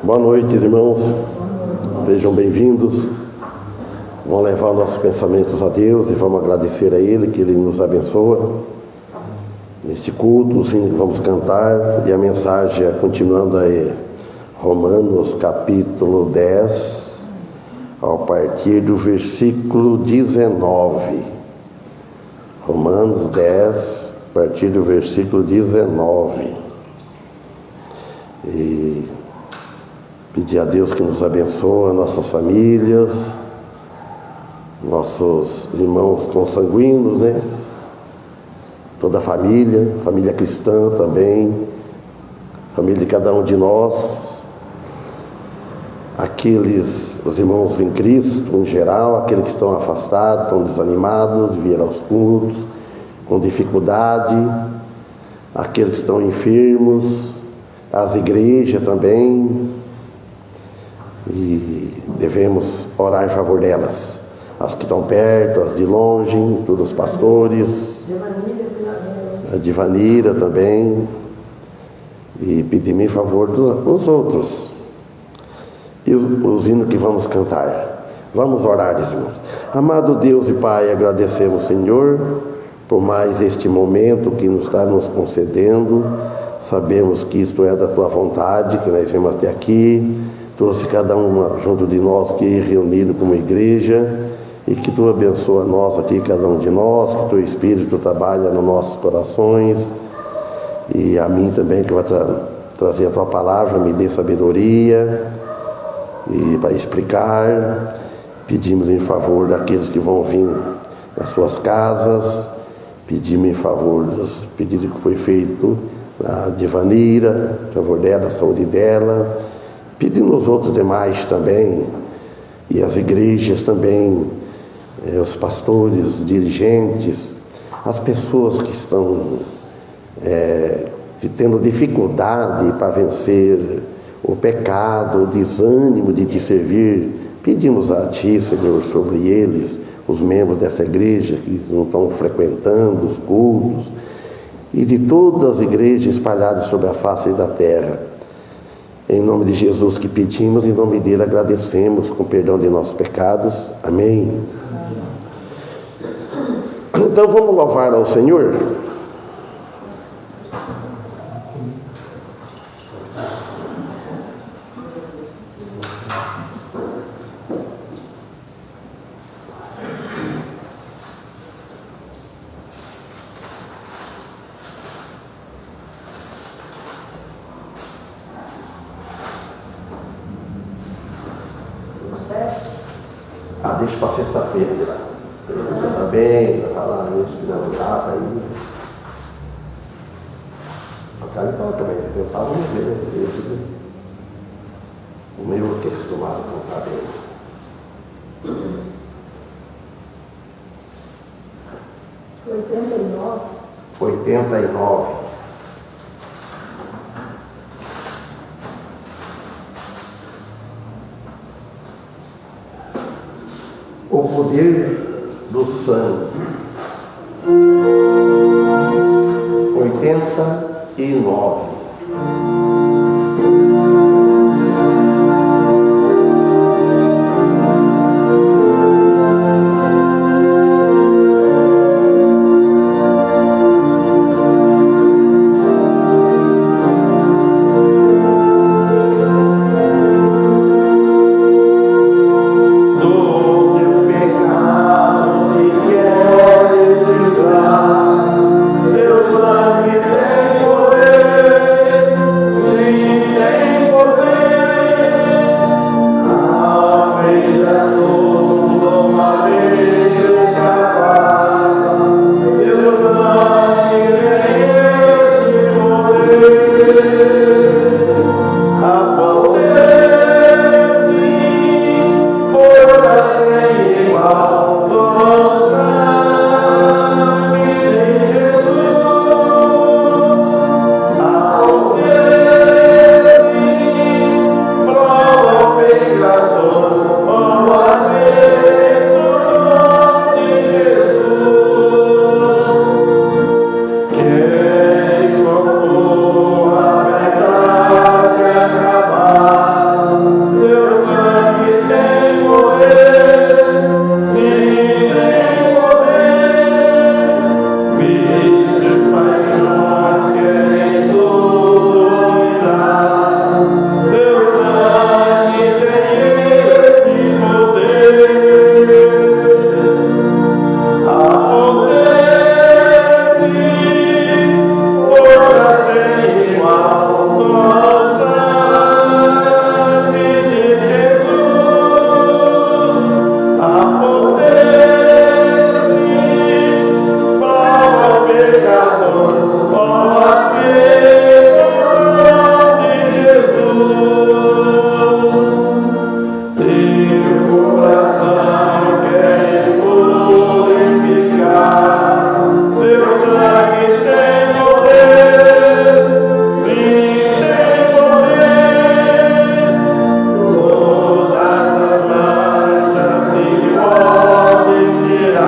Boa noite, irmãos. Sejam bem-vindos. Vamos levar nossos pensamentos a Deus e vamos agradecer a Ele, que Ele nos abençoa. Neste culto, o sino que vamos cantar, e a mensagem continuando aí, Romanos capítulo 10, a partir do versículo 19. Romanos 10, a partir do versículo 19. E pedir a Deus que nos abençoe, nossas famílias, nossos irmãos consanguíneos, né? Toda a família cristã também, família de cada um de nós, os irmãos em Cristo, em geral, aqueles que estão afastados, estão desanimados, vieram aos cultos, com dificuldade, aqueles que estão enfermos, as igrejas também, e devemos orar em favor delas, as que estão perto, as de longe, todos os pastores, a Divanira também, e pedir-me em favor dos outros, e os hinos que vamos cantar. Vamos orar, irmãos. Amado Deus e Pai, agradecemos, Senhor, por mais este momento que nos está nos concedendo. Sabemos que isto é da Tua vontade, que nós viemos até aqui, trouxe cada uma junto de nós aqui, reunido como igreja, e que Tu abençoa nós aqui, cada um de nós, que Teu Espírito trabalha nos nossos corações, e a mim também, que vai trazer a Tua palavra, me dê sabedoria, e para explicar. Pedimos em favor daqueles que vão vir nas suas casas, pedimos em favor dos pedidos que foi feito a Divanira, em favor dela, a saúde dela, pedindo os outros demais também, e as igrejas também, os pastores, os dirigentes, as pessoas que estão tendo dificuldade para vencer o pecado, o desânimo de Te servir. Pedimos a Ti, Senhor, sobre eles, os membros dessa igreja que não estão frequentando os cultos, e de todas as igrejas espalhadas sobre a face da terra. Em nome de Jesus que pedimos, em nome dele agradecemos, com perdão de nossos pecados. Amém. Então vamos louvar ao Senhor. Deixa para sexta-feira. Tá bem, vai falar isso, não dá aí. A cara então também, eu falo no meu, o meu que é acostumado a contar bem. 89. O poder do sangue. 89. Seu sangue tem poder.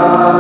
87.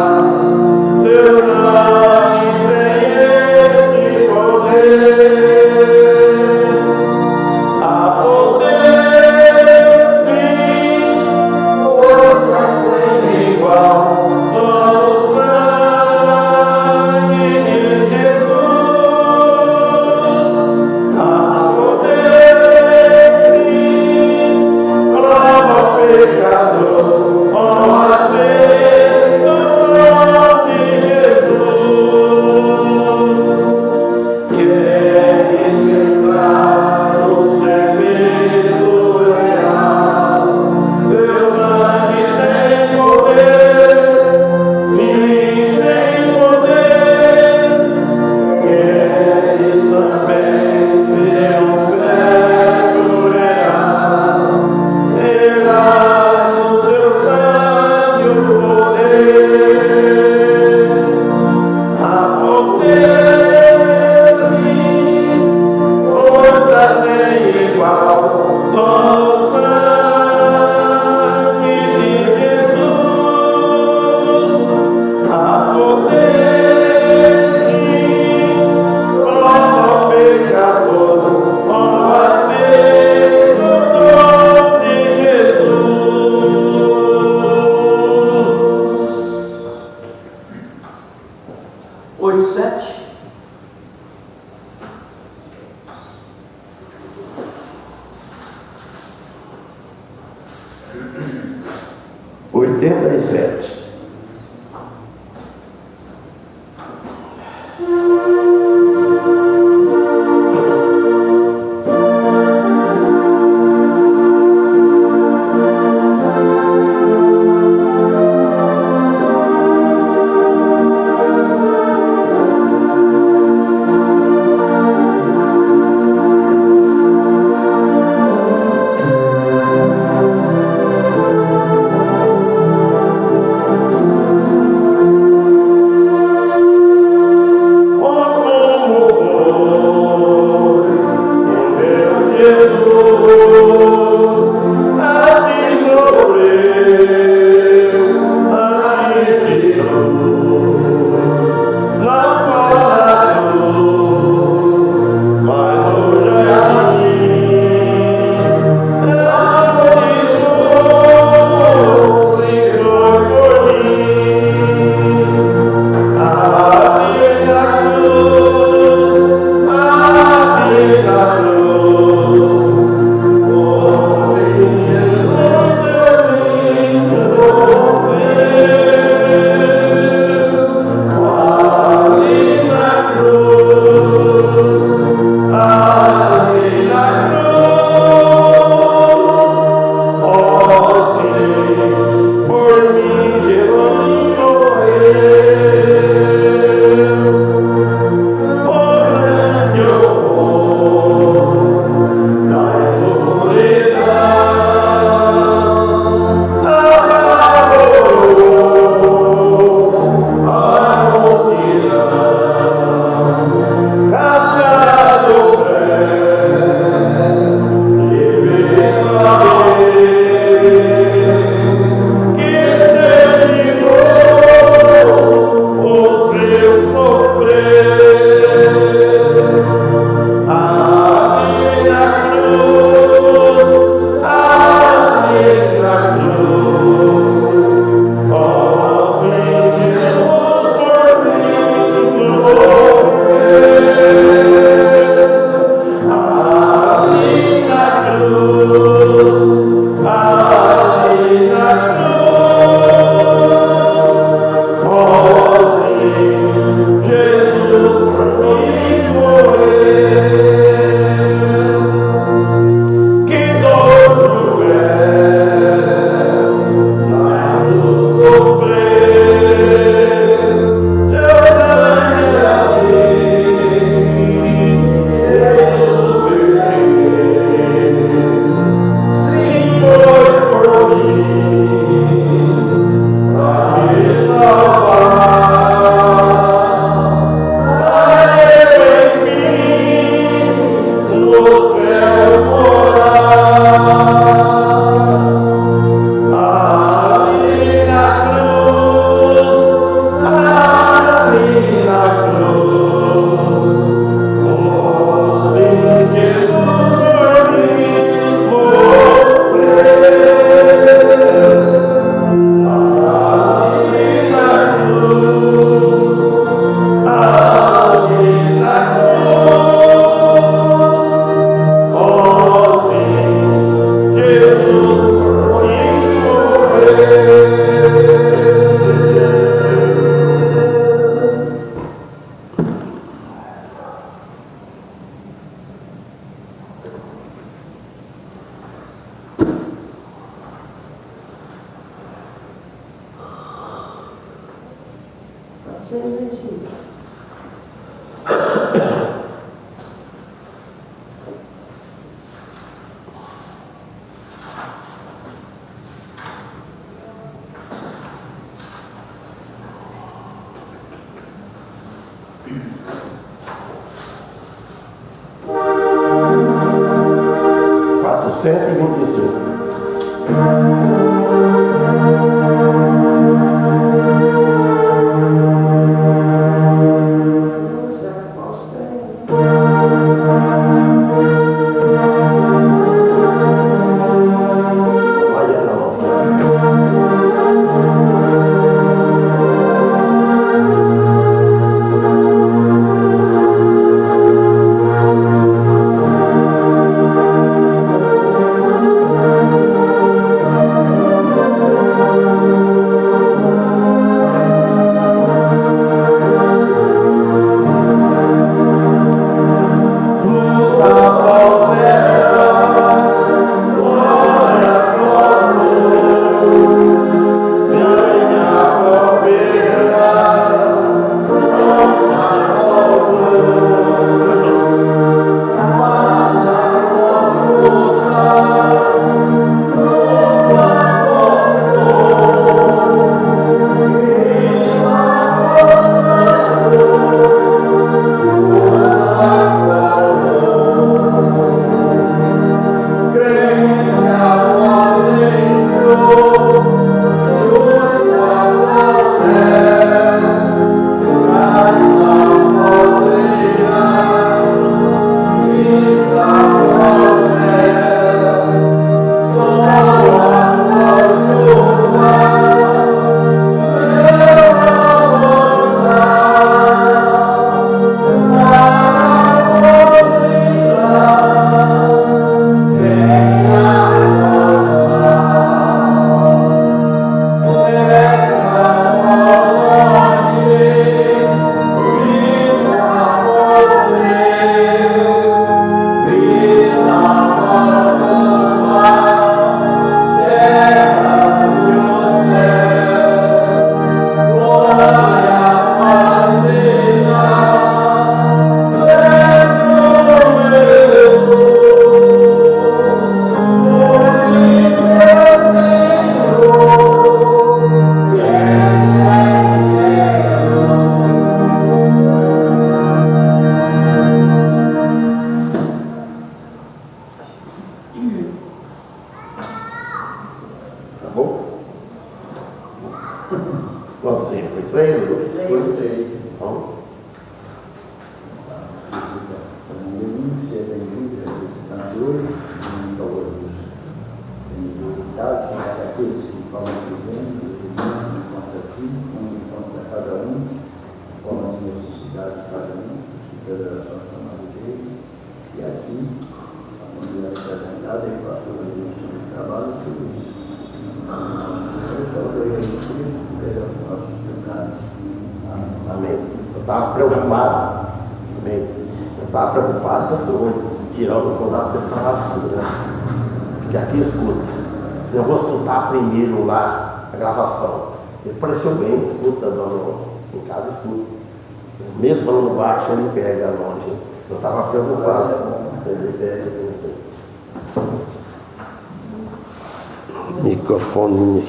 Microfone.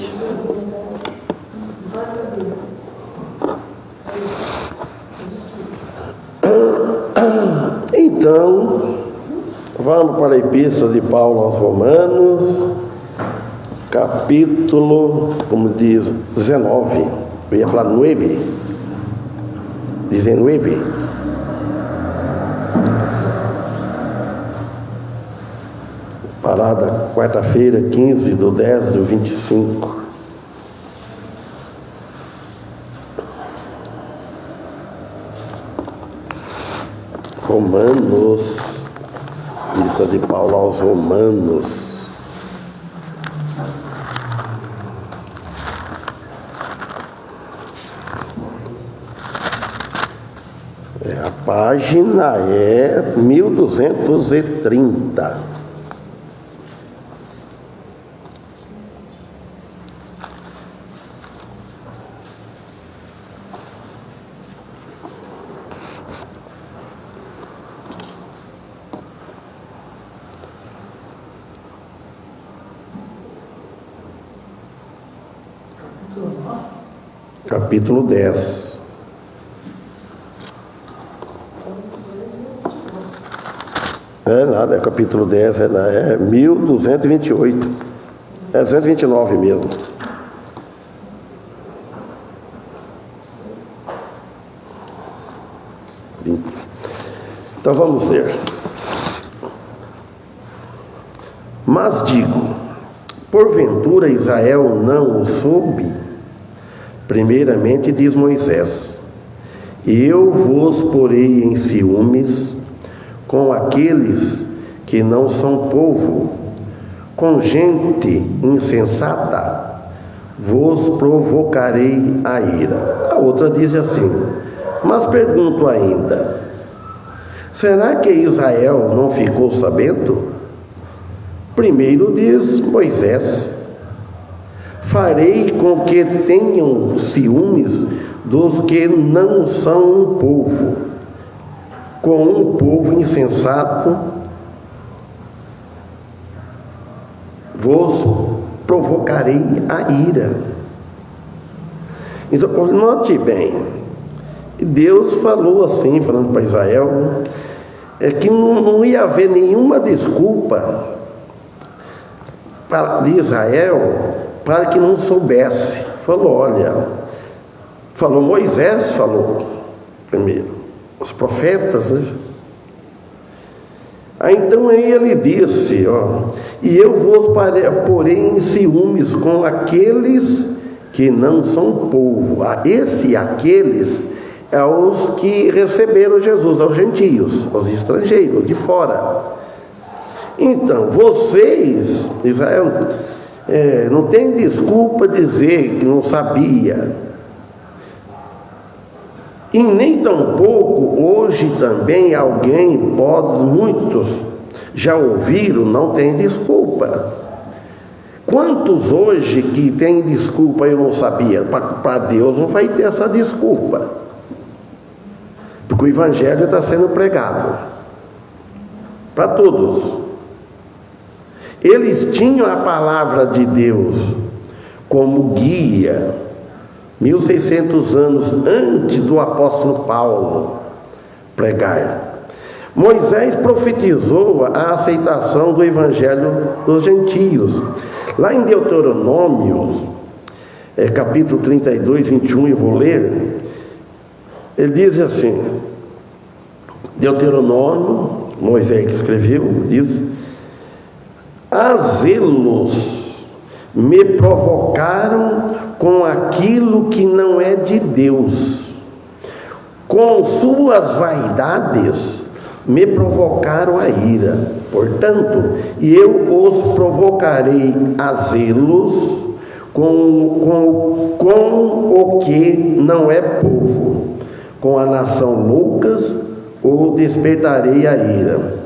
Então, vamos para a Epístola de Paulo aos Romanos, capítulo, como diz, 19. Eu ia falar 9. 19. Parada, quarta-feira, 15/10/25. Romanos, lista de Paulo aos Romanos. A página é 1230. capítulo 10. É nada, é capítulo 10, é 1228. É 229 mesmo. Então vamos ler. Mas digo, porventura Israel não o soube? Primeiramente diz Moisés: eu vos porei em ciúmes com aqueles que não são povo, com gente insensata, vos provocarei a ira. A outra diz assim: mas pergunto ainda, será que Israel não ficou sabendo? Primeiro diz Moisés: farei com que tenham ciúmes dos que não são um povo, com um povo insensato vos provocarei a ira. Então, note bem, Deus falou assim, falando para Israel, que não ia haver nenhuma desculpa de Israel para que não soubesse. Falou Moisés, falou primeiro, os profetas, né? Então aí ele disse, e eu vos porei em ciúmes com aqueles que não são povo. Aqueles é os que receberam Jesus, aos gentios, aos estrangeiros, de fora. Então, vocês, Israel, não tem desculpa dizer que não sabia. E nem tampouco hoje também muitos já ouviram, não tem desculpa. Quantos hoje que tem desculpa, eu não sabia? Para Deus não vai ter essa desculpa. Porque o Evangelho está sendo pregado para todos. Eles tinham a palavra de Deus como guia, 1600 anos antes do apóstolo Paulo pregar. Moisés profetizou a aceitação do Evangelho dos gentios. Lá em Deuteronômio, capítulo 32, 21, eu vou ler, ele diz assim, Deuteronômio, Moisés que escreveu, diz: zelos me provocaram com aquilo que não é de Deus, com suas vaidades me provocaram a ira. Portanto, eu os provocarei a zelos com o que não é povo, com a nação loucas o despertarei a ira.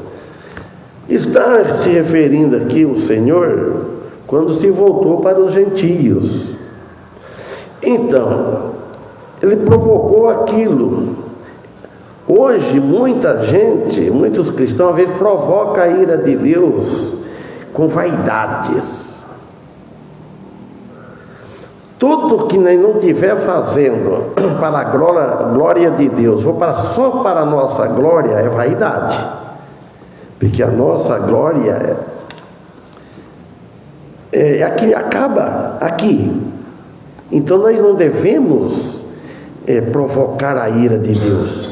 Está se referindo aqui o Senhor quando se voltou para os gentios. Então, ele provocou aquilo. Hoje, muitos cristãos, às vezes, provocam a ira de Deus com vaidades. Tudo que nós não estiver fazendo para a glória de Deus, só para a nossa glória, é vaidade. Porque a nossa glória acaba aqui. Então nós não devemos provocar a ira de Deus.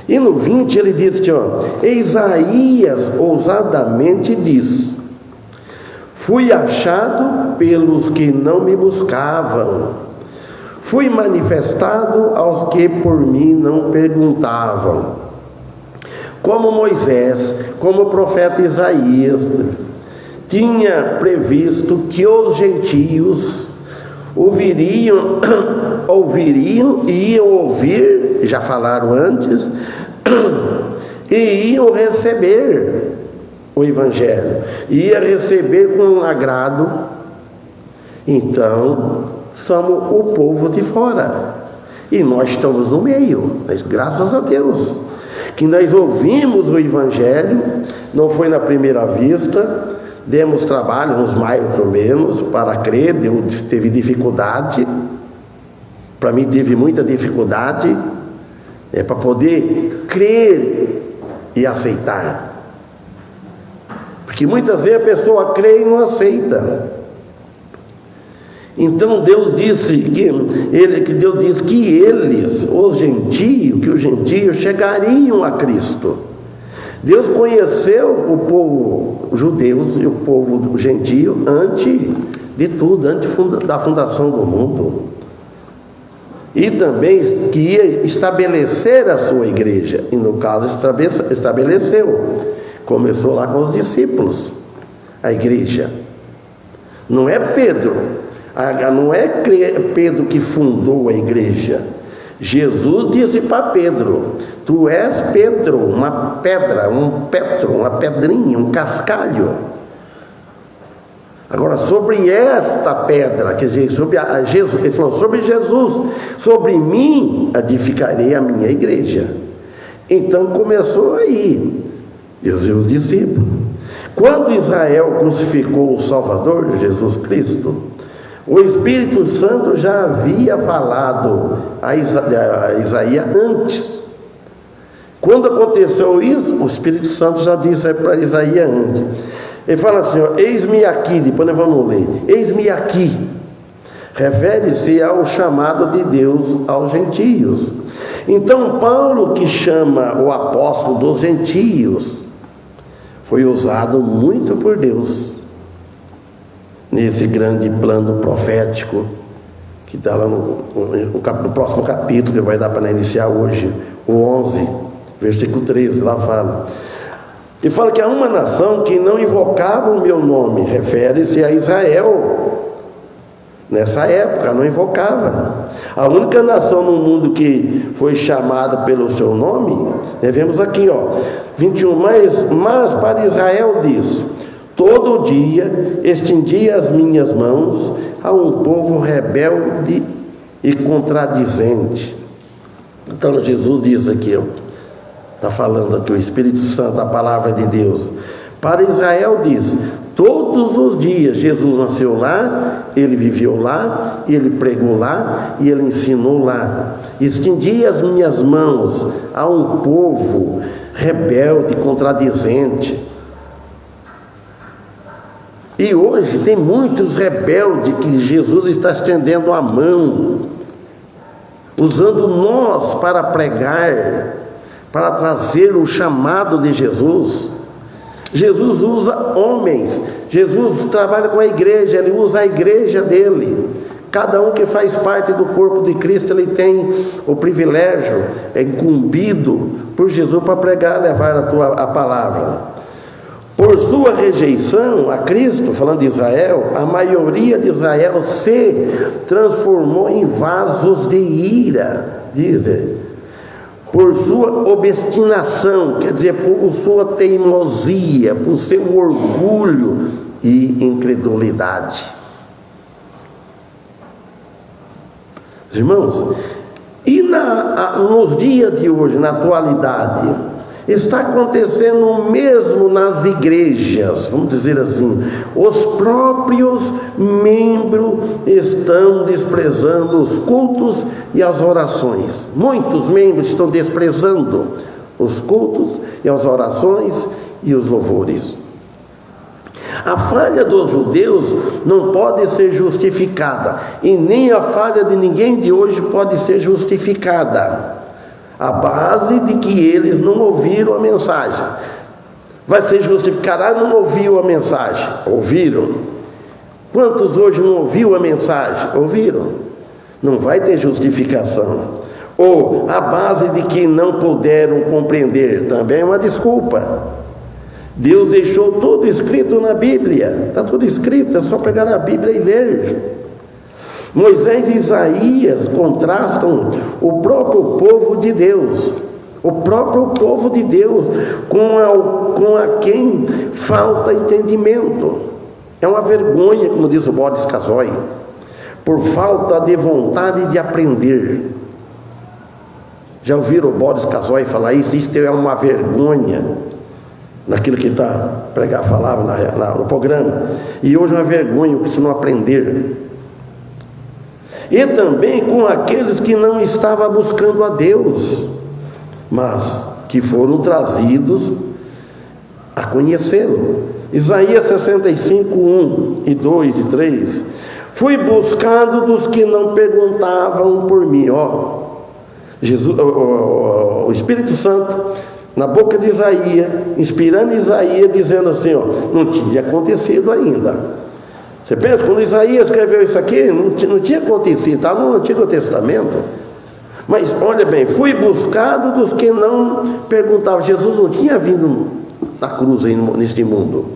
E no 20 ele diz Isaías ousadamente diz: fui achado pelos que não me buscavam, fui manifestado aos que por mim não perguntavam. Como Moisés, como o profeta Isaías tinha previsto que os gentios ouviriam e iam ouvir, já falaram antes, e iam receber o Evangelho, ia receber com agrado. Então, somos o povo de fora, e nós estamos no meio, mas graças a Deus que nós ouvimos o Evangelho, não foi na primeira vista, demos trabalho, uns mais ou menos, para crer, teve dificuldade, para mim teve muita dificuldade, para poder crer e aceitar. Porque muitas vezes a pessoa crê e não aceita. Então Deus disse que eles, os gentios chegariam a Cristo. Deus conheceu o povo judeu e o povo gentio antes de tudo, antes da fundação do mundo. E também que ia estabelecer a sua igreja. E no caso estabeleceu. Começou lá com os discípulos, a igreja. Não é Pedro. Não é Pedro que fundou a igreja. Jesus disse para Pedro: tu és Pedro, uma pedra, uma pedrinha, um cascalho. Agora, sobre esta pedra, quer dizer, ele falou sobre Jesus, sobre mim edificarei a minha igreja. Então começou aí, Deus e os discípulos. Quando Israel crucificou o Salvador, Jesus Cristo, o Espírito Santo já havia falado a Isaías antes. Quando aconteceu isso, o Espírito Santo já disse para Isaías antes. Ele fala assim, eis-me aqui, depois nós vamos ler, eis-me aqui. Refere-se ao chamado de Deus aos gentios. Então Paulo, que chama o apóstolo dos gentios, foi usado muito por Deus nesse grande plano profético que está lá no próximo capítulo, que vai dar para iniciar hoje, o 11, versículo 13, lá fala. E fala que há uma nação que não invocava o meu nome, refere-se a Israel. Nessa época não invocava. A única nação no mundo que foi chamada pelo seu nome, vemos aqui, 21, mas para Israel diz: todo dia estendi as minhas mãos a um povo rebelde e contradizente. Então Jesus diz aqui, está falando aqui o Espírito Santo, a palavra de Deus. Para Israel diz: todos os dias Jesus nasceu lá, ele viveu lá, ele pregou lá e ele ensinou lá. Estendi as minhas mãos a um povo rebelde, contradizente. E hoje tem muitos rebeldes que Jesus está estendendo a mão, usando nós para pregar, para trazer o chamado de Jesus. Jesus usa homens, Jesus trabalha com a igreja, ele usa a igreja dele. Cada um que faz parte do corpo de Cristo, ele tem o privilégio, é incumbido por Jesus para pregar, levar a palavra. Por sua rejeição a Cristo, falando de Israel, a maioria de Israel se transformou em vasos de ira, diz ele. Por sua obstinação, quer dizer, por sua teimosia, por seu orgulho e incredulidade. Irmãos, e nos dias de hoje, na atualidade, está acontecendo o mesmo nas igrejas, vamos dizer assim. Os próprios membros estão desprezando os cultos e as orações. Muitos membros estão desprezando os cultos e as orações e os louvores. A falha dos judeus não pode ser justificada, e nem a falha de ninguém de hoje pode ser justificada. A base de que eles não ouviram a mensagem. Vai ser justificado, não ouviu a mensagem. Ouviram. Quantos hoje não ouviu a mensagem? Ouviram. Não vai ter justificação. Ou a base de que não puderam compreender, também é uma desculpa. Deus deixou tudo escrito na Bíblia. Está tudo escrito, é só pegar a Bíblia e ler. Moisés e Isaías contrastam o próprio povo de Deus, com a quem falta entendimento. É uma vergonha, como diz o Boris Casoy, por falta de vontade de aprender. Já ouviram o Boris Casoy falar isso? Isso é uma vergonha, naquilo que falava no programa. E hoje é uma vergonha se não aprender. e também com aqueles que não estavam buscando a Deus, mas que foram trazidos a conhecê-lo. Isaías 65, 1 e 2 e 3. Fui buscado dos que não perguntavam por mim. Jesus, o Espírito Santo, na boca de Isaías, inspirando Isaías, dizendo assim, não tinha acontecido ainda. Você pensa, quando Isaías escreveu isso aqui, não tinha acontecido, estava no Antigo Testamento. Mas olha bem, fui buscado dos que não perguntavam. Jesus não tinha vindo na cruz aí neste mundo.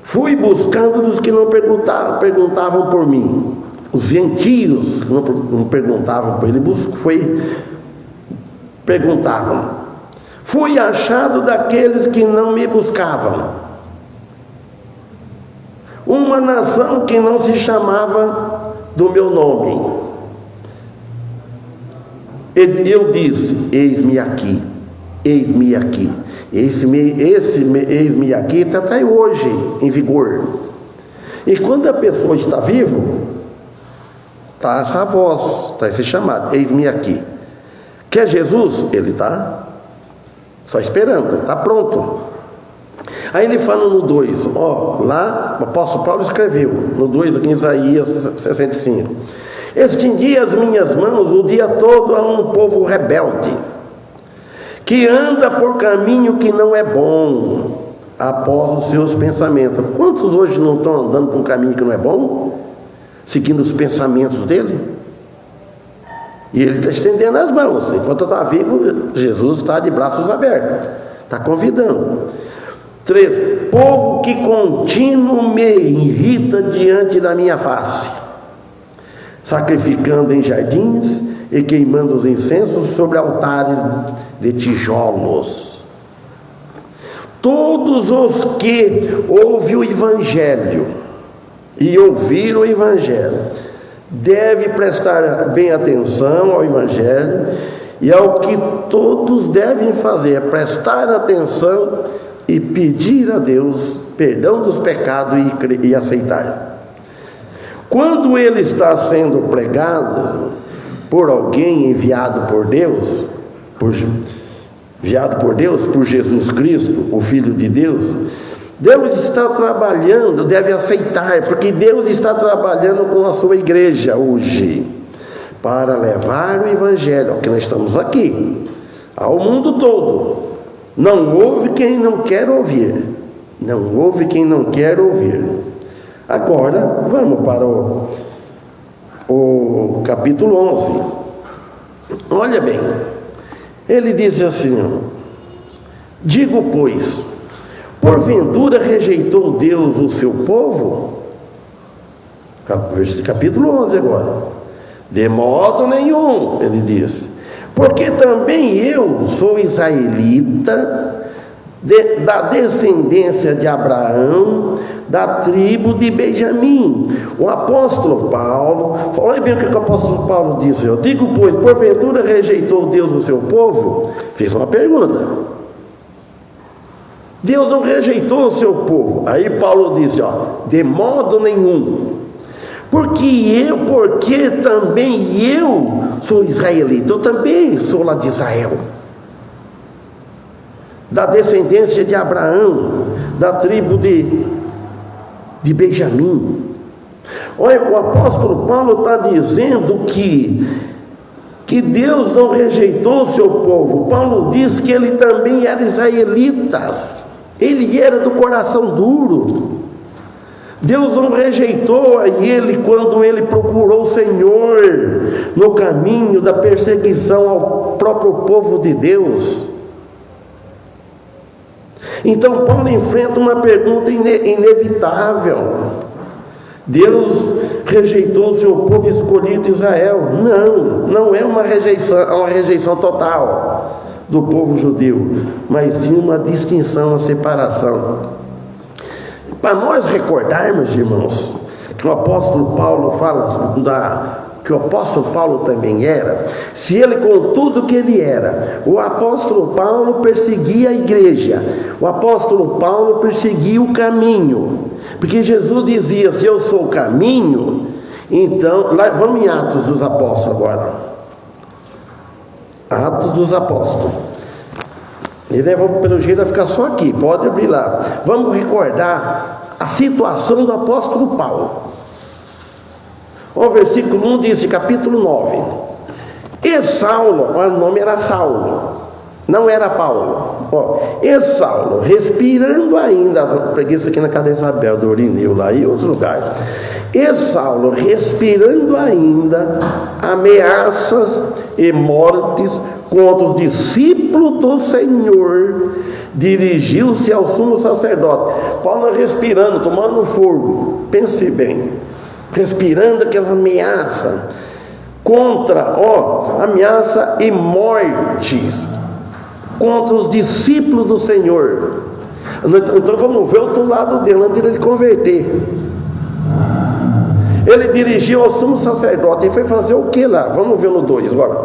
Fui buscado dos que não perguntavam por mim. Os gentios não perguntavam por ele, perguntavam. Fui achado daqueles que não me buscavam. Uma nação que não se chamava do meu nome. Eu disse, eis-me aqui, eis-me aqui. Esse eis-me aqui está até hoje em vigor. E quando a pessoa está viva, está essa voz, está esse chamado, eis-me aqui. Quer Jesus? Ele está só esperando, está pronto. Aí ele fala no 2, lá o apóstolo Paulo escreveu, no 2 aqui em Isaías 65. Estendi as minhas mãos o dia todo a um povo rebelde, que anda por caminho que não é bom, após os seus pensamentos. Quantos hoje não estão andando por um caminho que não é bom? Seguindo os pensamentos dele? E ele está estendendo as mãos. Enquanto está vivo, Jesus está de braços abertos, está convidando. 3. Povo que contínuo me irrita diante da minha face, sacrificando em jardins e queimando os incensos sobre altares de tijolos. Todos os que ouvem o Evangelho e ouviram o Evangelho devem prestar bem atenção ao Evangelho, e ao que todos devem fazer é prestar atenção e pedir a Deus perdão dos pecados e aceitar. Quando ele está sendo pregado por alguém enviado por Deus, por Jesus Cristo, o Filho de Deus, Deus está trabalhando, deve aceitar, porque Deus está trabalhando com a sua igreja hoje, para levar o Evangelho, que nós estamos aqui, ao mundo todo. Não houve quem não quer ouvir. Não houve quem não quer ouvir. Agora, vamos para o capítulo 11. Olha bem, ele diz assim: digo, pois, porventura rejeitou Deus o seu povo? Capítulo 11 agora. De modo nenhum, ele diz, porque também eu sou israelita, da descendência de Abraão, da tribo de Benjamim. O apóstolo Paulo, olha bem o que o apóstolo Paulo disse: eu digo, pois, porventura rejeitou Deus o seu povo? Fez uma pergunta. Deus não rejeitou o seu povo. Aí Paulo disse, de modo nenhum. Porque também eu sou israelita, eu também sou lá de Israel, da descendência de Abraão, da tribo de Benjamim. Olha, o apóstolo Paulo está dizendo que Deus não rejeitou o seu povo. Paulo diz que ele também era israelita, ele era do coração duro. Deus não rejeitou a ele quando ele procurou o Senhor no caminho da perseguição ao próprio povo de Deus. Então Paulo enfrenta uma pergunta inevitável: Deus rejeitou o seu povo escolhido Israel? Não é uma rejeição total do povo judeu, mas sim uma distinção, uma separação. Para nós recordarmos, irmãos, que o apóstolo Paulo fala que o apóstolo Paulo também era, se ele com tudo que ele era, o apóstolo Paulo perseguia a igreja, o apóstolo Paulo perseguia o caminho, porque Jesus dizia: se eu sou o caminho, Então, lá, vamos em Atos dos Apóstolos agora. Atos dos Apóstolos. E daí vamos, pelo jeito, vai ficar só aqui, pode abrir lá. Vamos recordar a situação do apóstolo Paulo. O versículo 1 diz, capítulo 9. E Saulo, o nome era Saulo, não era Paulo. E Saulo, respirando ainda, preguiça aqui na casa de Isabel, do Orineu, lá e outros lugares. E Saulo, respirando ainda ameaças e mortes contra os discípulos do Senhor, dirigiu-se ao sumo sacerdote. Paulo respirando, tomando um fogo, pense bem, respirando aquela ameaça contra, ameaça e mortes contra os discípulos do Senhor. Então vamos ver o outro lado dele, antes de ele converter. Ele dirigiu ao sumo sacerdote e foi fazer o que lá? Vamos ver no 2 agora.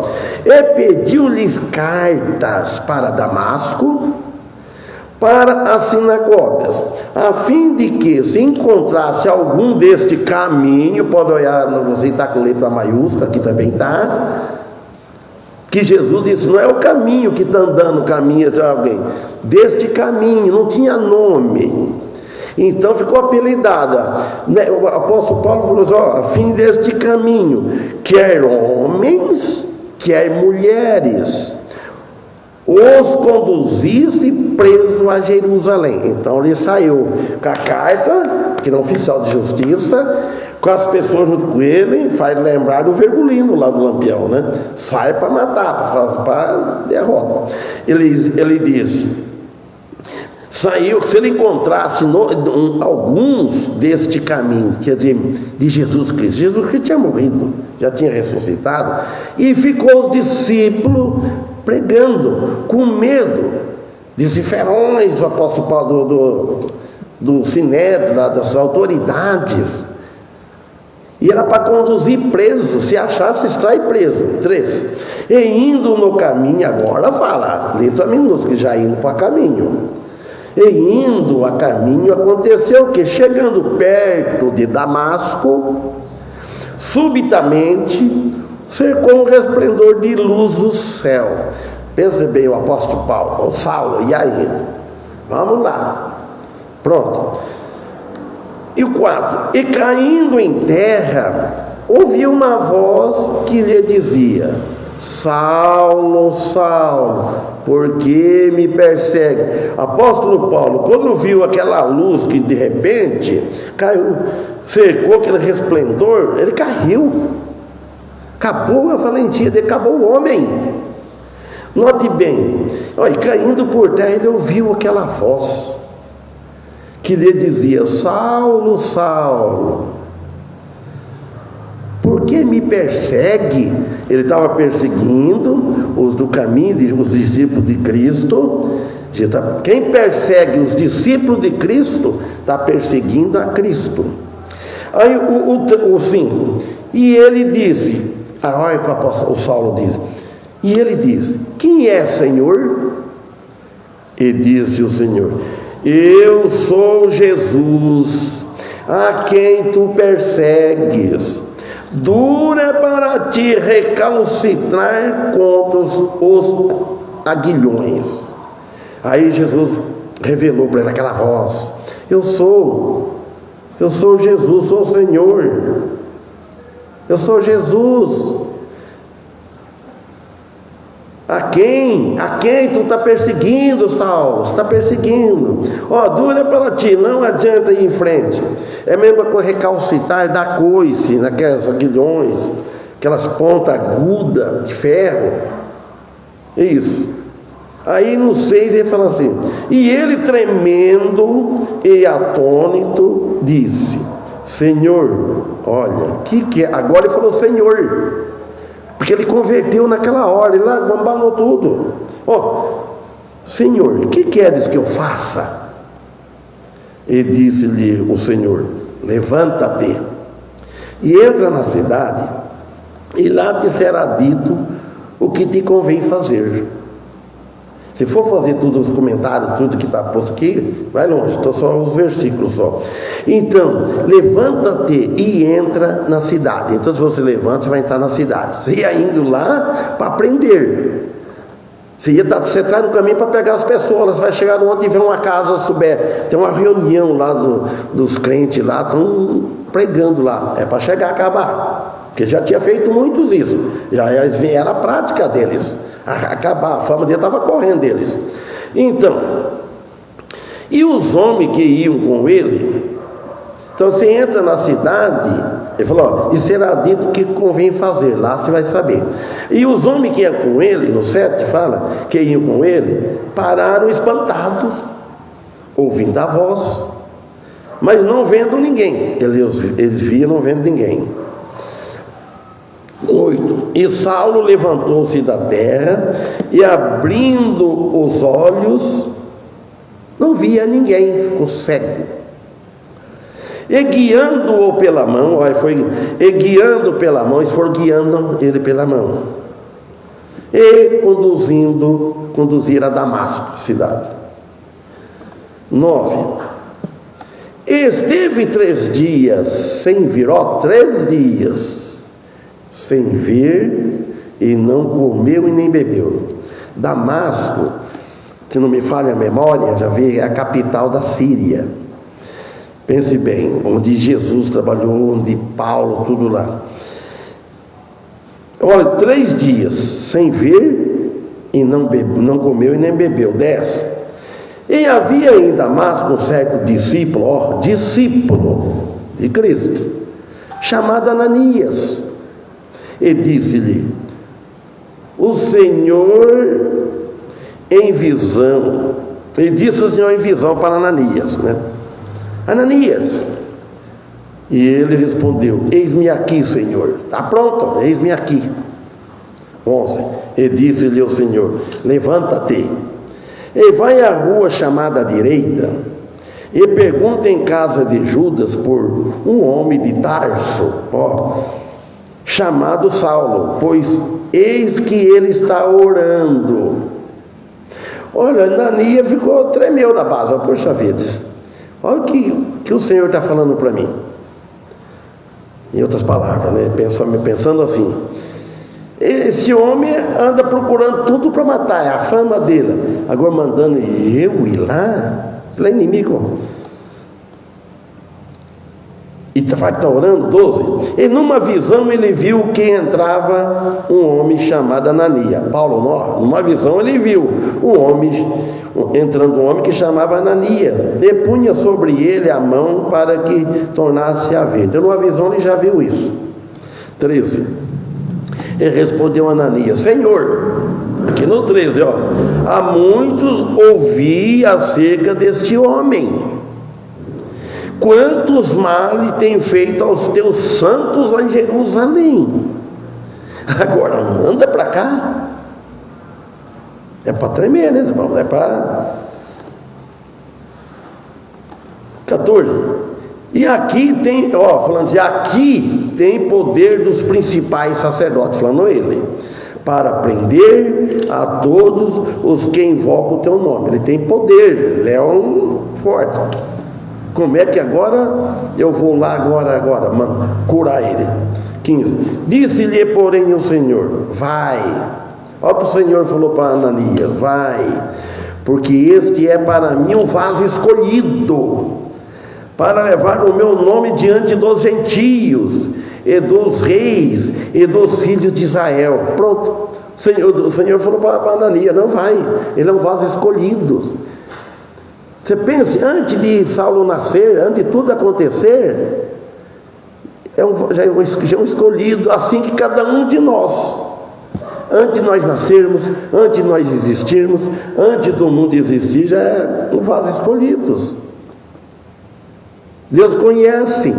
E pediu-lhes cartas para Damasco, para as sinagogas, a fim de que se encontrasse algum deste caminho, pode olhar, você está com letra maiúscula, aqui também está, que Jesus disse, não é o caminho que está andando o caminho de alguém, deste caminho, não tinha nome. Então ficou apelidada, né? O apóstolo Paulo falou assim, a fim deste caminho, quer homens, quer mulheres, os conduzisse preso a Jerusalém. Então ele saiu com a carta, que não é oficial de justiça, com as pessoas junto com ele, faz lembrar do Virgulino lá do Lampião, né? Sai para matar, para derrota. Ele disse, saiu, se ele encontrasse alguns deste caminho, quer dizer, de Jesus Cristo tinha morrido, já tinha ressuscitado, e ficou os discípulos pregando, com medo, disse ferões, o apóstolo Paulo do Sinédrio, das autoridades, e era para conduzir preso, se achasse, extrai preso. 3. E indo no caminho, agora fala, letra minúscula, já indo para caminho. E indo a caminho, aconteceu que, chegando perto de Damasco, subitamente cercou um resplendor de luz do céu. Pense bem, o apóstolo Paulo, o Saulo, e aí? Vamos lá. Pronto. E o 4. E caindo em terra, ouviu uma voz que lhe dizia, Saulo, Saulo, por que me persegue? Apóstolo Paulo, quando viu aquela luz que de repente caiu, cercou aquele resplendor, ele caiu. Acabou a valentia dele, acabou o homem. Note bem, olha, caindo por terra, ele ouviu aquela voz que lhe dizia, Saulo, Saulo, por que me persegue? Ele estava perseguindo os do caminho, os discípulos de Cristo. Quem persegue os discípulos de Cristo está perseguindo a Cristo. Aí o 5. E ele disse, olha o que o Saulo diz. E ele diz, quem é, Senhor? E disse o Senhor, eu sou Jesus, a quem tu persegues. Dura para te recalcitrar contra os aguilhões. Aí Jesus revelou para ele aquela voz, eu sou Jesus, sou o Senhor, eu sou Jesus, a quem tu está perseguindo, Saulo? Você está perseguindo. Dura para ti, não adianta ir em frente. É mesmo para recalcitar da coice, naquelas aguilhões, aquelas pontas agudas de ferro. É isso. Aí no 6 ele fala assim, e ele tremendo e atônito disse, Senhor, olha, que é? Agora ele falou Senhor, porque ele converteu naquela hora, ele lá abandonou tudo. Senhor, o que queres que eu faça? E disse-lhe o Senhor, levanta-te e entra na cidade, e lá te será dito o que te convém fazer. Se for fazer todos os comentários, tudo que está posto aqui, vai longe, estou só os versículos só. Então, levanta-te e entra na cidade. Então, se você levanta, você vai entrar na cidade. Você ia indo lá para aprender. Você está no caminho para pegar as pessoas. Você vai chegar onde tiver uma casa, souber, tem uma reunião lá dos crentes lá, estão pregando lá. É para chegar a acabar. Porque já tinha feito muitos isso. Já era a prática deles. Acabar, a fama dele estava correndo deles. Então, e os homens que iam com ele? Então você entra na cidade, ele falou, e será dito o que convém fazer, lá você vai saber. E os homens que iam com ele, no 7 fala, que iam com ele, pararam espantados, ouvindo a voz, mas não vendo ninguém. Eles viam, não vendo ninguém. 8. E Saulo levantou-se da terra e, abrindo os olhos, não via ninguém, ficou cego. E guiando-o pela mão, eles foram guiando ele pela mão, e conduzir a Damasco, cidade. 9. Esteve 3 dias sem vir, 3 dias sem vir, e não comeu e nem bebeu. Damasco, se não me falha a memória, já vi, é a capital da Síria. Pense bem, onde Jesus trabalhou, onde Paulo, tudo lá. Olha, 3 dias sem ver, e não comeu e nem bebeu. 10. E havia em Damasco um certo discípulo de Cristo, chamado Ananias. E disse-lhe o Senhor em visão. Ele disse o Senhor em visão para Ananias, né? Ananias. E ele respondeu: eis-me aqui, Senhor. Está pronto, eis-me aqui. 11. E disse-lhe o Senhor: levanta-te e vai à rua chamada à direita, e pergunta em casa de Judas por um homem de Tarso, chamado Saulo, pois eis que ele está orando. Olha, Ananias tremeu na base. Poxa vida, olha o que o Senhor está falando para mim. Em outras palavras, né? Pensando assim, esse homem anda procurando tudo para matar, é a fama dele. Agora mandando eu ir lá, ele é inimigo. E vai estar orando. 12. E numa visão ele viu que entrava um homem chamado Ananias. Paulo, numa visão ele viu entrando um homem que chamava Ananias, e punha sobre ele a mão para que tornasse a ver. Então numa visão ele já viu isso. 13. E respondeu Ananias: Senhor, aqui no 13, há muitos ouvi acerca deste homem, quantos males tem feito aos teus santos lá em Jerusalém. Agora manda para cá. É para tremer, né, irmão? É para 14. E aqui tem, falando de aqui tem poder dos principais sacerdotes, falando ele, para prender a todos os que invocam o teu nome. Ele tem poder, ele é um forte. Como é que agora eu vou lá agora, mano, curar ele? 15. Disse-lhe, porém, o Senhor: vai. Olha o que o Senhor falou para Ananias: vai, porque este é para mim um vaso escolhido, para levar o meu nome diante dos gentios, e dos reis, e dos filhos de Israel. Pronto. O Senhor falou para Ananias: não vai, ele é um vaso escolhido. Você pensa, antes de Saulo nascer, antes de tudo acontecer, já é um escolhido, assim que cada um de nós, antes de nós nascermos, antes de nós existirmos, antes do mundo existir, já é um vaso escolhido. Deus conhece.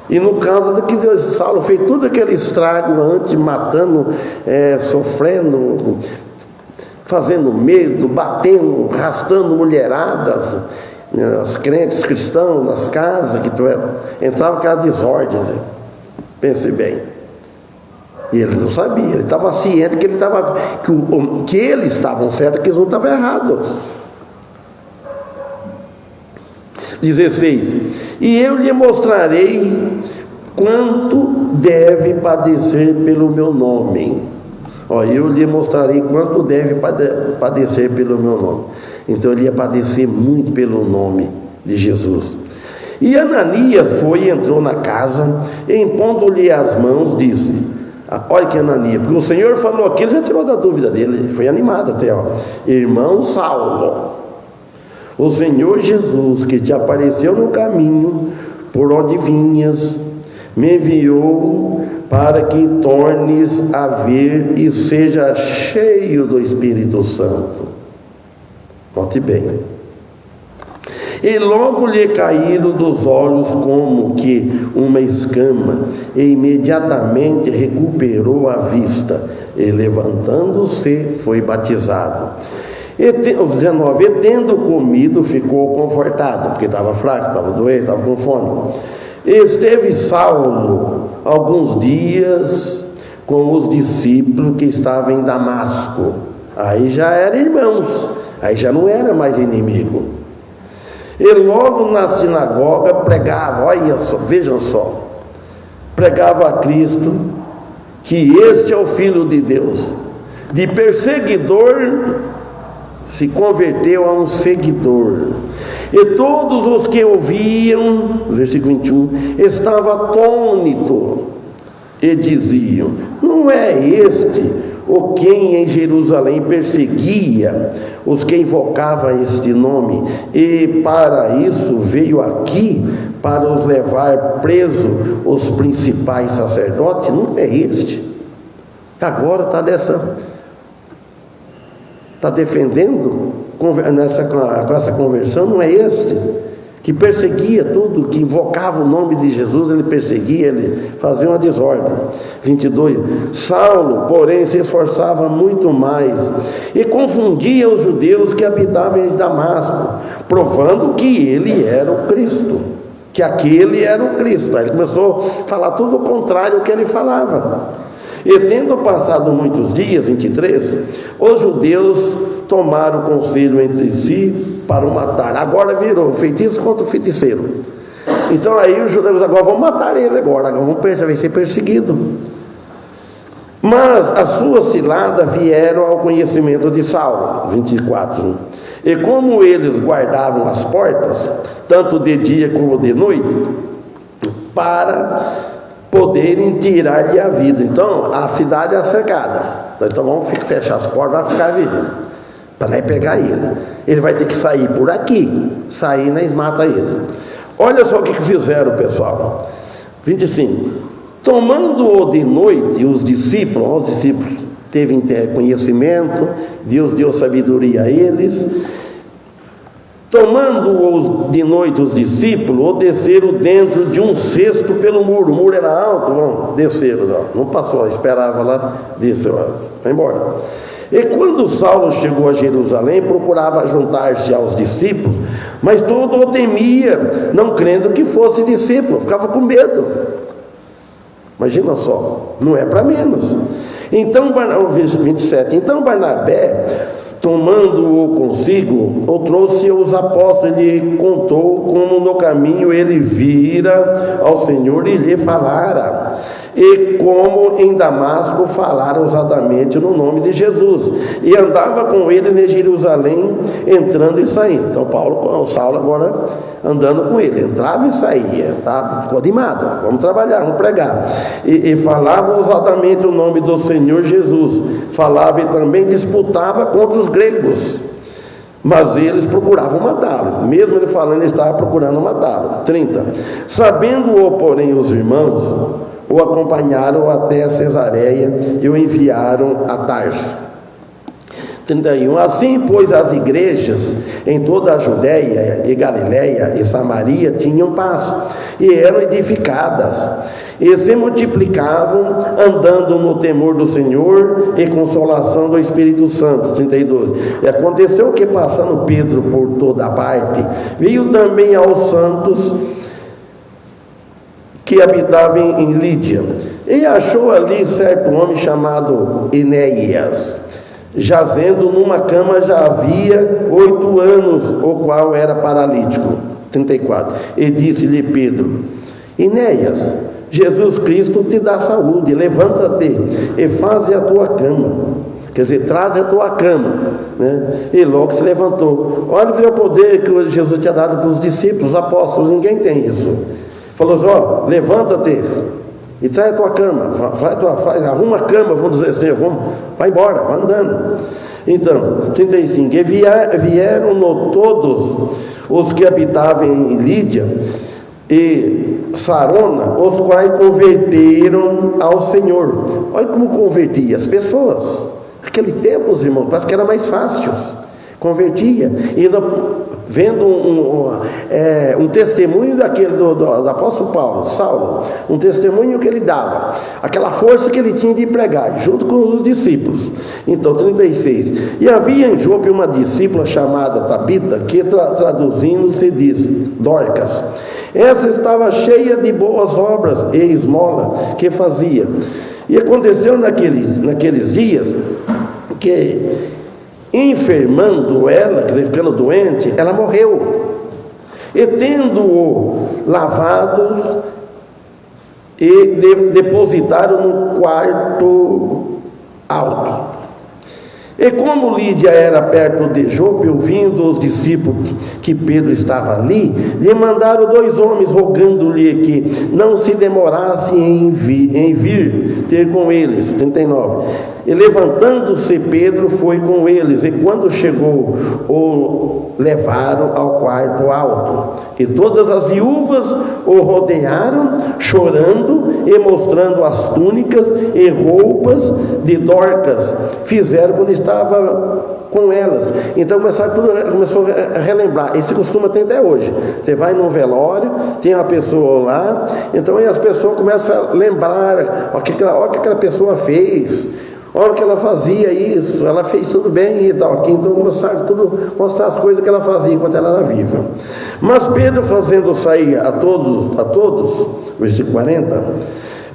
E no caso de que Saulo fez todo aquele estrago antes, matando, sofrendo, fazendo medo, batendo, arrastando mulheradas, os crentes cristãos nas casas, que entrava com aquela desordem, né? Pense bem. E ele não sabia, ele estava ciente que eles estavam certos, que eles não estavam errados. 16. E eu lhe mostrarei quanto deve padecer pelo meu nome. Eu lhe mostrarei quanto deve padecer pelo meu nome. Então ele ia padecer muito pelo nome de Jesus. E Ananias foi e entrou na casa, e impondo-lhe as mãos, disse: olha que Ananias, porque o Senhor falou aquilo, já tirou da dúvida dele, ele foi animado até, irmão Saulo, o Senhor Jesus, que te apareceu no caminho por onde vinhas, me enviou para que tornes a ver e seja cheio do Espírito Santo. Note bem. E logo lhe caíram dos olhos como que uma escama, e imediatamente recuperou a vista, e levantando-se foi batizado. E 19, tendo comido, ficou confortado, porque estava fraco, estava doente, estava com fome. Esteve Saulo alguns dias com os discípulos que estavam em Damasco. Aí já eram irmãos, aí já não era mais inimigo. E logo na sinagoga pregava, olha só, vejam só, pregava a Cristo, que este é o Filho de Deus. De perseguidor se converteu a um seguidor. E todos os que ouviam, versículo 21, estavam atônitos e diziam: não é este o quem em Jerusalém perseguia os que invocavam este nome, e para isso veio aqui para os levar preso os principais sacerdotes? Não é este. Agora está defendendo com essa conversão, não é este que perseguia tudo, que invocava o nome de Jesus, ele perseguia, ele fazia uma desordem. 22. Saulo, porém, se esforçava muito mais e confundia os judeus que habitavam em Damasco, provando que ele era o Cristo, que aquele era o Cristo. Aí ele começou a falar tudo o contrário do que ele falava. E tendo passado muitos dias, 23, os judeus tomaram conselho entre si para o matar. Agora virou feitiço contra o feiticeiro. Então aí os judeus agora vão matar ele agora vai ser perseguido. Mas as suas ciladas vieram ao conhecimento de Saulo, 24. E como eles guardavam as portas, tanto de dia como de noite, para poderem tirar-lhe a vida. Então a cidade é cercada, então vamos fechar as portas, vai ficar vivo, para não pegar ele. Ele vai ter que sair por aqui, sair, né, e mata ele. Olha só o que fizeram, pessoal. 25. Tomando-o de noite, os discípulos teve conhecimento, Deus deu sabedoria a eles. Tomando-os de noite os discípulos, o desceram dentro de um cesto pelo muro. O muro era alto, desceram, não passou, esperava lá, desceu, vai embora. E quando Saulo chegou a Jerusalém, procurava juntar-se aos discípulos, mas todo o temia, não crendo que fosse discípulo, ficava com medo. Imagina só, não é para menos. Então, o verso 27, então Barnabé, tomando-o consigo, o trouxe aos apóstolos e lhe contou como no caminho ele vira ao Senhor e lhe falara, e como em Damasco falara ousadamente no nome de Jesus, e andava com ele em Jerusalém, entrando e saindo. Então Saulo agora andando com ele, entrava e saía, ficou animado, vamos trabalhar, vamos pregar, e falava ousadamente o nome do Senhor Jesus, falava e também disputava contra os gregos, mas eles procuravam matá-lo, mesmo ele falando, ele estava procurando matá-lo. 30. Sabendo-o, porém, os irmãos, o acompanharam até Cesareia e o enviaram a Tarso. 31. Assim, pois, as igrejas em toda a Judéia e Galiléia e Samaria tinham paz e eram edificadas e se multiplicavam, andando no temor do Senhor e consolação do Espírito Santo. 32. E aconteceu que, passando Pedro por toda a parte, veio também aos santos que habitava em Lídia, e achou ali certo homem chamado Enéas, jazendo numa cama já havia 8 anos, o qual era paralítico. 34. E disse-lhe Pedro: Enéas, Jesus Cristo te dá saúde, levanta-te e faze a tua cama. Quer dizer, traz a tua cama, né? E logo se levantou. Olha o poder que Jesus tinha dado para os discípulos, os apóstolos, ninguém tem isso. Falou assim: ó, levanta-te e traz a tua cama, arruma a cama, vamos dizer assim, vai embora, vai andando. Então, 35, e vieram todos os que habitavam em Lídia e Sarona, os quais converteram ao Senhor. Olha como convertia as pessoas. Naquele tempo, os irmãos, parece que era mais fácil. Convertia. E vendo um testemunho daquele do apóstolo Paulo, Saulo, um testemunho que ele dava, aquela força que ele tinha de pregar, junto com os discípulos. Então, 36. E havia em Jope uma discípula chamada Tabita, que traduzindo se diz Dorcas. Essa estava cheia de boas obras e esmola que fazia. E aconteceu naqueles dias que, enfermando ela, quer dizer, ficando doente, ela morreu. E tendo-o lavados e depositaram no quarto alto. E como Lídia era perto de Jope, ouvindo os discípulos que Pedro estava ali, lhe mandaram 2 homens, rogando-lhe que não se demorasse em vir ter com eles. 39. E levantando-se Pedro foi com eles, e quando chegou, o levaram ao quarto alto. E todas as viúvas o rodearam, chorando e mostrando as túnicas e roupas de Dorcas, fizeram quando estava com elas. Então começou a relembrar. Esse costume tem até hoje. Você vai num velório, tem uma pessoa lá, então aí as pessoas começam a lembrar o que aquela pessoa fez, olha que ela fazia isso, ela fez tudo bem e tal. Aqui então começaram mostrar as coisas que ela fazia enquanto ela era viva. Mas Pedro, fazendo sair a todos, versículo 40,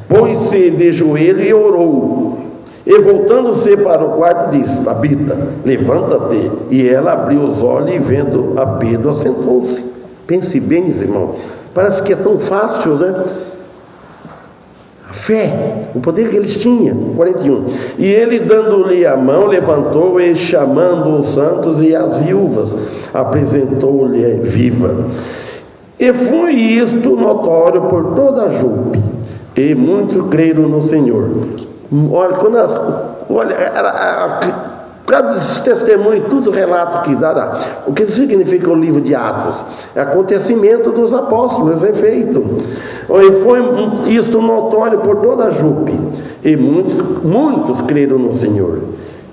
pôs-se de joelho e orou. E voltando-se para o quarto, disse: Tabita, levanta-te. E ela abriu os olhos e, vendo a Pedro, assentou-se. Pense bem, irmão. Parece que é tão fácil, né? A fé, o poder que eles tinham. 41. E ele, dando-lhe a mão, levantou e, chamando os santos e as viúvas, apresentou-lhe viva. E foi isto notório por toda a Jope, e muitos creram no Senhor. Olha, cada testemunho, tudo relato que dá. O que significa o livro de Atos? É acontecimento dos apóstolos, efeito. E foi isto notório por toda a Jope, e muitos creram no Senhor.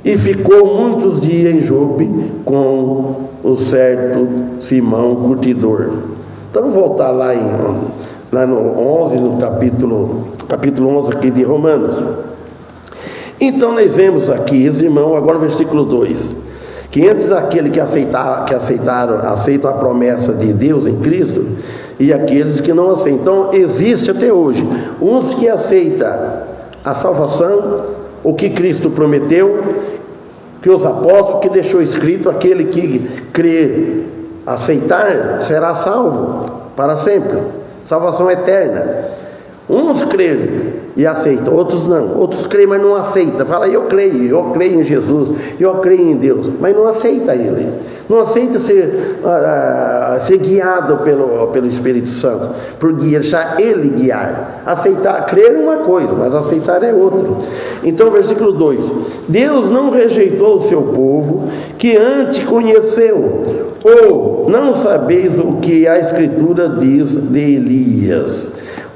E ficou muitos dias em Jope com o certo Simão curtidor. Então vamos voltar lá no 11, no capítulo 11 aqui de Romanos. Então nós vemos aqui, irmão, agora no versículo 2, que antes aquele que aceitam a promessa de Deus em Cristo, e aqueles que não aceitam. Então existe até hoje uns que aceitam a salvação, o que Cristo prometeu, que os apóstolos, que deixou escrito: aquele que crer, aceitar, será salvo para sempre, salvação eterna. Uns creem e aceitam, outros não. Outros creem, mas não aceitam. Fala: eu creio em Jesus, eu creio em Deus, mas não aceita Ele. Não aceita ser guiado pelo Espírito Santo, por deixar Ele guiar. Crer é uma coisa, mas aceitar é outra. Então, versículo 2: Deus não rejeitou o seu povo, que antes conheceu. Ou não sabeis o que a Escritura diz de Elias,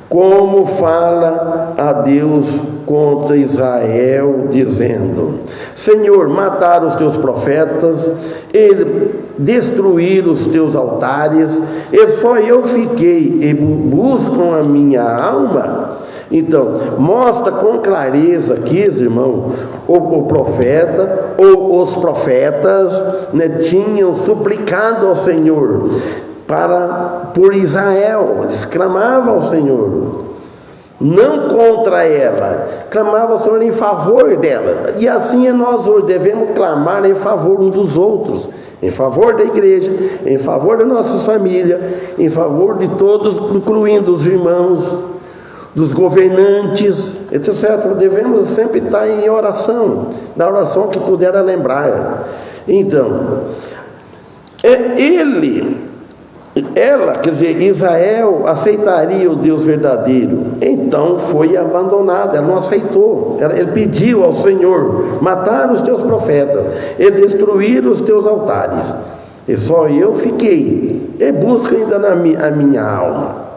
como fala a Deus contra Israel, dizendo: Senhor, mataram os teus profetas e destruíram os teus altares, e só eu fiquei, e buscam a minha alma. Então, mostra com clareza aqui, irmão, o profeta, ou os profetas, né, tinham suplicado ao Senhor por Israel. Eles clamavam ao Senhor. não contra ela, clamava ao Senhor em favor dela. E assim é nós hoje, devemos clamar em favor uns dos outros, em favor da igreja, em favor da nossa família, em favor de todos, incluindo os irmãos, dos governantes, etc. Devemos sempre estar em oração, na oração que puder lembrar. Então, ela, quer dizer, Israel aceitaria o Deus verdadeiro, então foi abandonada, ela não aceitou. Ele pediu ao Senhor: matar os teus profetas e destruir os teus altares, e só eu fiquei, e busca ainda a minha alma.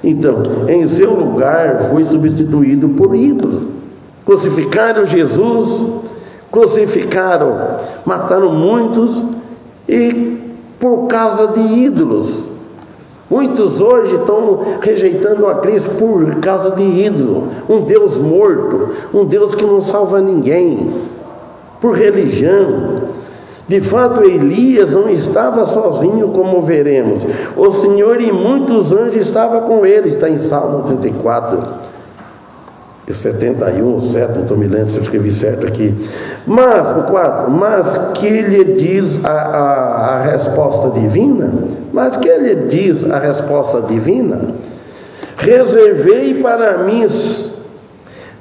Então, em seu lugar foi substituído por ídolos. Crucificaram Jesus, mataram muitos, e por causa de ídolos. Muitos hoje estão rejeitando a Cristo por causa de ídolo, um Deus morto, um Deus que não salva ninguém, por religião. De fato, Elias não estava sozinho, como veremos. O Senhor e muitos anjos estavam com ele, está em Salmo 34. 71 ou 7, não estou me lembrando se eu escrevi certo aqui. Mas, o 4, mas que lhe diz a resposta divina? Mas que lhe diz a resposta divina? Reservei para mim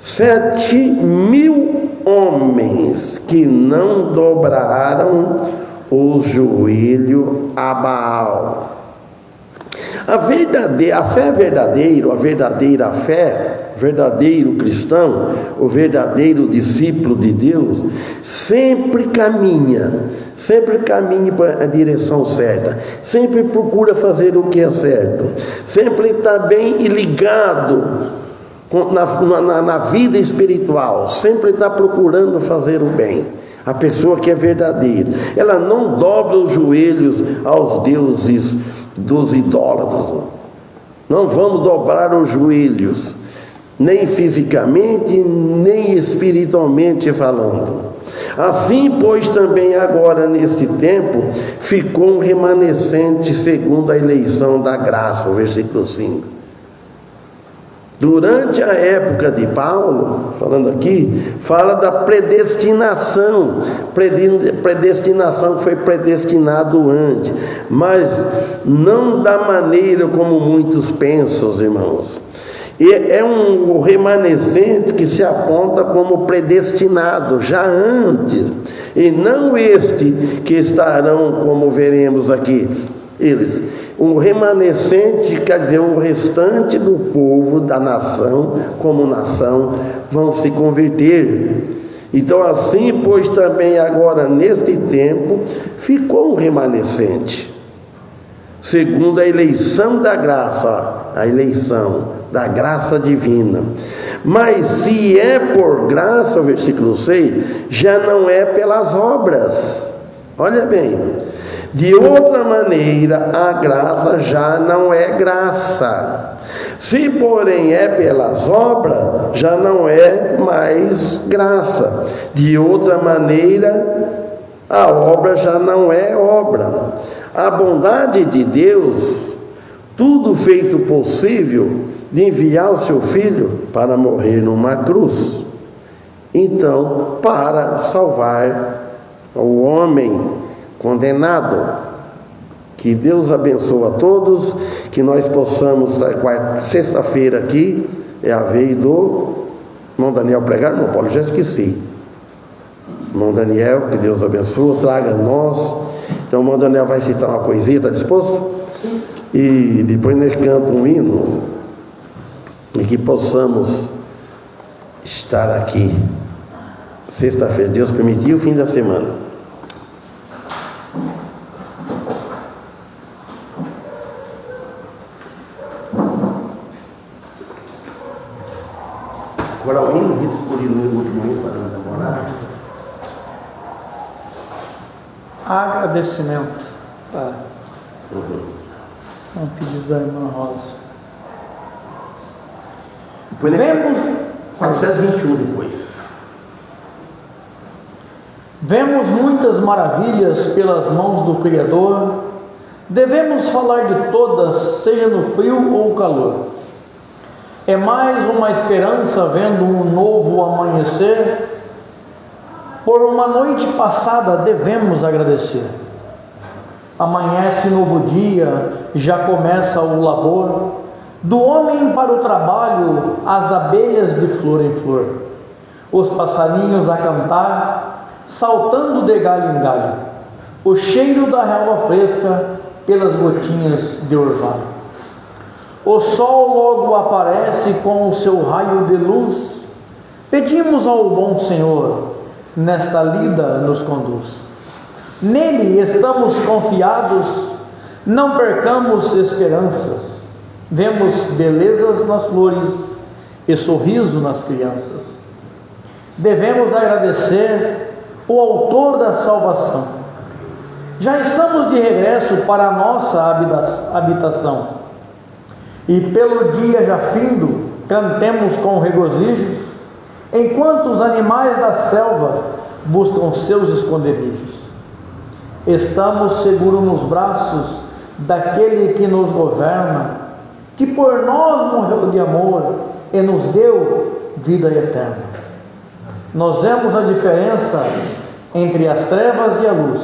7.000 homens que não dobraram o joelho a Baal. A fé verdadeira, a verdadeira fé, o verdadeiro cristão, o verdadeiro discípulo de Deus, sempre caminha para a direção certa, sempre procura fazer o que é certo, sempre está bem ligado na vida espiritual, sempre está procurando fazer o bem. A pessoa que é verdadeira, ela não dobra os joelhos aos deuses dos idólatras. Não vamos dobrar os joelhos, nem fisicamente, nem espiritualmente falando. Assim, pois, também agora, neste tempo, ficou um remanescente segundo a eleição da graça, o versículo 5. Durante a época de Paulo, falando aqui, fala da predestinação que foi predestinado antes, mas não da maneira como muitos pensam, irmãos. E é um remanescente que se aponta como predestinado já antes, e não este que estarão, como veremos aqui, eles. Um remanescente quer dizer um restante do povo, da nação, como nação, vão se converter. Então, assim, pois também agora, neste tempo, ficou um remanescente, segundo a eleição da graça, a eleição da graça divina. Mas se é por graça, o versículo 6, já não é pelas obras. Olha bem, de outra maneira, a graça já não é graça. Se, porém, é pelas obras, já não é mais graça. De outra maneira, a obra já não é obra. A bondade de Deus, tudo feito possível de enviar o seu Filho para morrer numa cruz. Então, para salvar o homem condenado. Que Deus abençoe a todos, que nós possamos, sexta-feira aqui, é a vez do irmão Daniel pregar, não, Paulo, já esqueci. Irmão Daniel, que Deus abençoe, traga a nós. Então o irmão Daniel vai citar uma poesia, está disposto? E depois nós cantamos um hino, e que possamos estar aqui, sexta-feira, Deus permitiu, fim da semana. Agora o hino dito escolhido no último hino para namorar. Agradecimento. Um pedido da irmã Rosa. Vemos 421 depois. Vemos muitas maravilhas pelas mãos do Criador. Devemos falar de todas, seja no frio ou calor. é mais uma esperança vendo um novo amanhecer. Por uma noite passada devemos agradecer. Amanhece novo dia, já começa o labor. Do homem para o trabalho, as abelhas de flor em flor, os passarinhos a cantar, saltando de galho em galho, o cheiro da relva fresca pelas gotinhas de orvalho. O sol logo aparece com o seu raio de luz. Pedimos ao bom Senhor, nesta lida nos conduz. Nele estamos confiados, não percamos esperanças. Vemos belezas nas flores e sorriso nas crianças. Devemos agradecer o autor da salvação. Já estamos de regresso para a nossa habitação. E pelo dia já findo, cantemos com regozijo, enquanto os animais da selva buscam seus esconderijos. Estamos seguros nos braços daquele que nos governa, que por nós morreu de amor e nos deu vida eterna. Nós vemos a diferença entre as trevas e a luz.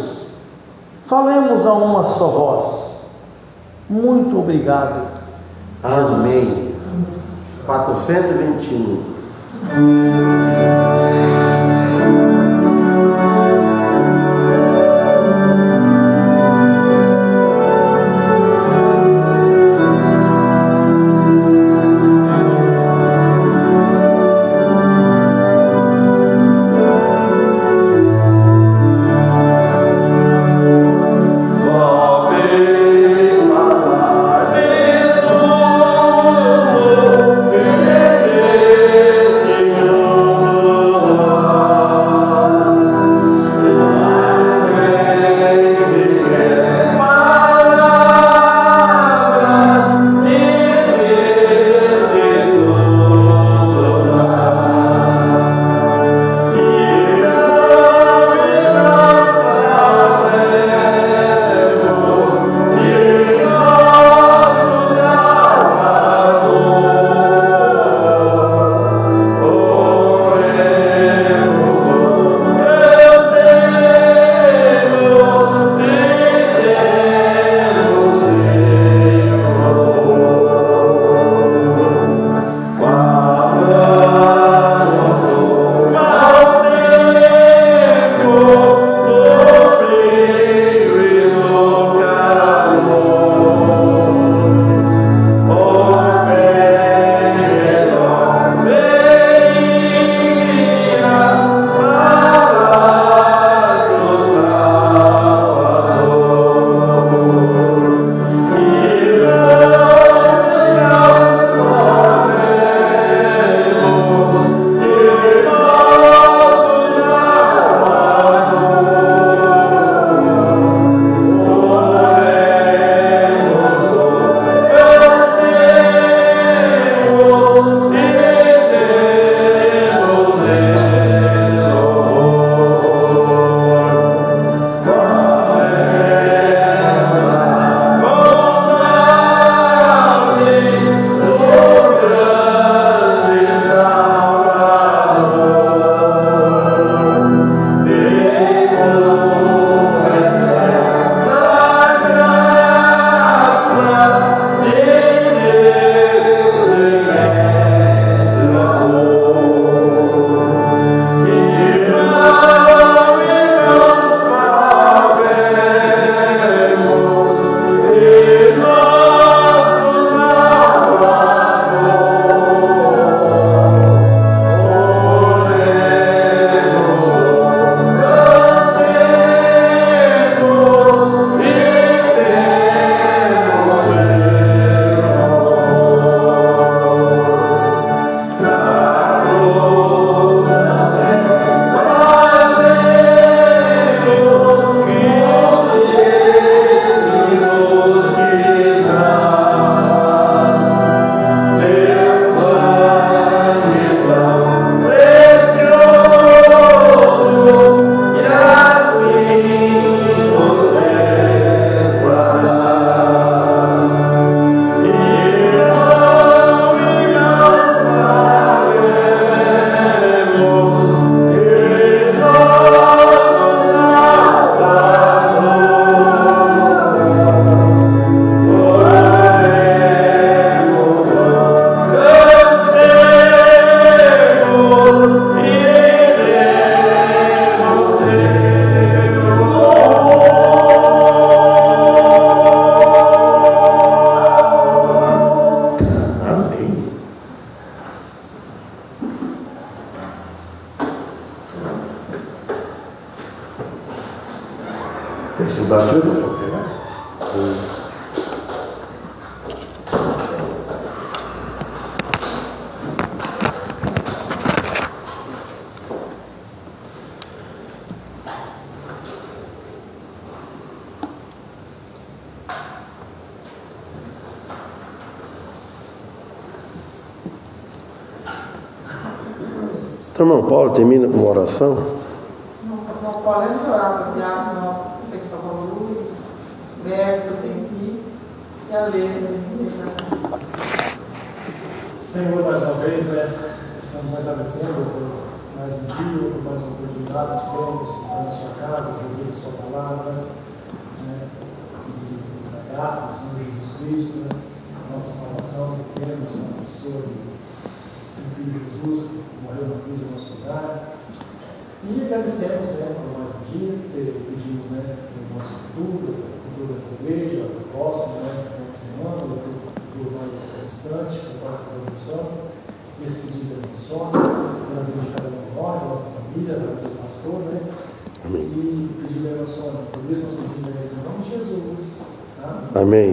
Falemos a uma só voz. Muito obrigado. Amém. 421. Oh Estudar tudo? Então, irmão Paulo termina com uma oração. Não podemos orar para o diabo, não. Tem que falar luz, Beto, tem que ir e a ler. Senhor, mais uma vez, estamos agradecendo por mais um dia, por mais uma oportunidade que temos estar na sua casa, de ouvir a sua palavra, e da graça do Senhor Jesus Cristo, a nossa salvação que temos na pessoa do Filho Jesus, que morreu na cruz em nosso lugar. E agradecemos por mais um dia, pedimos pelo nosso futuro dessa igreja, o próximo, final de semana, o futuro mais distante, que possa fazer abençoa. E esse pedido de abençoa, pela vida de cada um de nós, a nossa família, a vida do pastor, Amém. E pedido de abençoa. Por isso nós pedimos em nome de Jesus. Tá? Amém.